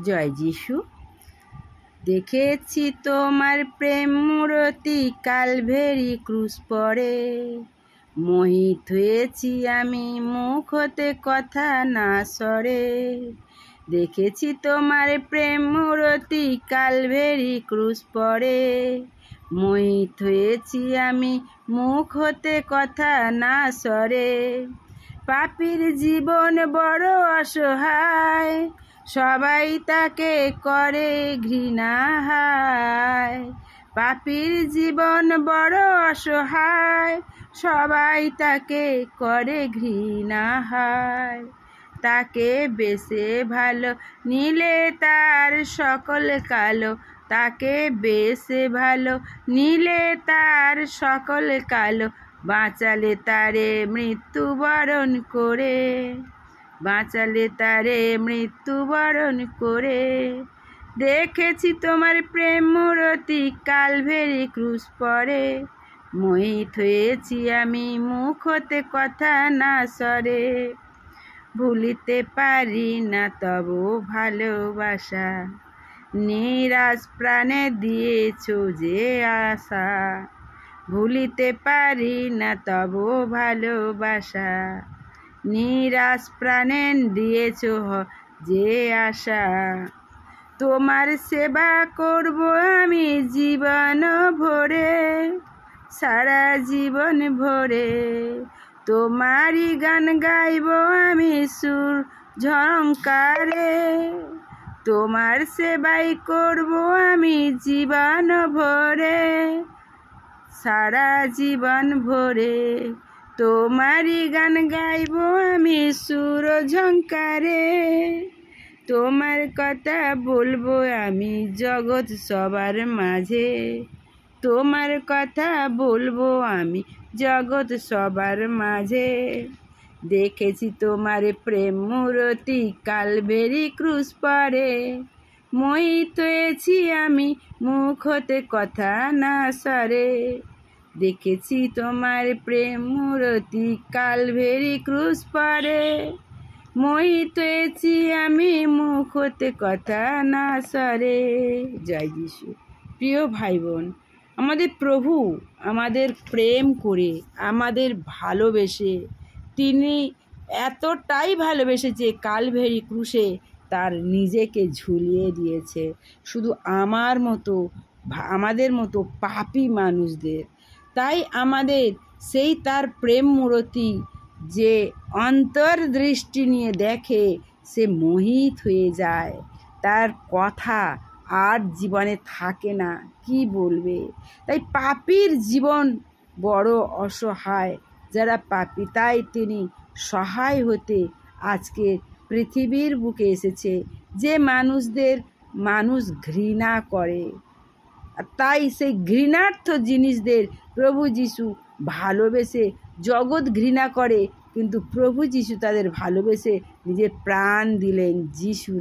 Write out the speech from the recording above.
জয় যিশু। দেখেছি তোমার প্রেম মূরতি কালভেরি ক্রুশ পরে, মোহিত হয়েছি আমি মুখ হতে কথা না সরে। দেখেছি তোমার প্রেম মূরতি কালভেরি ক্রুশ পরে, মোহিত হয়েছি আমি মুখ হতে কথা না সরে। পাপীর জীবন বড় অসহায়, সবাই তাকে করে ঘৃণা হায়। পাপীর জীবন বড় অসহায়, সবাই তাকে করে ঘৃণা হায়। তাকে বেশে ভালো নিলে তার সকল কালো, তাকে বেশে ভালো নিলে তার সকল কালো। বাঁচালে তারে মৃত্যুবরণ করে, বাঁচালে তারে মৃত্যুবরণ করে। দেখেছি তোমার প্রেম মূরতি কালভেরি ক্রুশ পরে, মোহিত হয়েছি আমি মুখ হতে কথা না সরে। ভুলিতে পারি না তব ভালোবাসা, নিরাশ প্রাণে দিয়েছ যে আশা। ভুলিতে পারি না তব ভালোবাসা, নিরাশ প্রাণে দিয়েছ যে আশা। তোমার সেবা করব আমি জীবন ভরে, সারা জীবন ভরে। তোমারই গান গাইব আমি সুর ঝংকারে, তোমার সেবাই করব আমি জীবন ভরে, সারা জীবন ভরে। তোমারই গান গাইব আমি সুর ঝংকারে, তোমার কথা বলবো আমি জগৎ সবার মাঝে, তোমার কথা বলবো আমি জগৎ সবার মাঝে। দেখেছি তোমার প্রেম মূরতি কালভেরি ক্রুশ পরে, মোহিত হয়েছি আমি মুখ হতে কথা না সরে। দেখেছি তোমার প্রেম মূরতি কালভেরি ক্রুশ পরে, মোহিত হয়েছি আমি মুখ হতে কথা না সরে। জয় যিশু। প্রিয় ভাই বোন, আমাদের প্রভু আমাদের প্রেম করে, আমাদের ভালোবেসে, তিনি এতটাই ভালোবেসেছে কালভেরি ক্রুশে তার নিজেকে ঝুলিয়ে দিয়েছে শুধু আমাদের মতো পাপী মানুষদের। তাই আমাদের সেই তার প্রেম মূরতি যে অন্তর্দৃষ্টি নিয়ে দেখে, সে মোহিত হয়ে যায়। তার কথা আর জীবনে থাকে না, কি বলবে। তাই পাপীর জীবন বড় অসহায়, যারা পাপী, তাই তিনি সহায় হতে আজকে পৃথিবীর বুকে এসেছে, যে মানুষ ঘৃণা করে। তাই সেই ঘৃণার্থ জিনিসদের প্রভু যিশু ভালোবেসে, জগৎ ঘৃণা করে কিন্তু প্রভু যিশু তাদের ভালোবেসে নিজের প্রাণ দিলেন যিশু।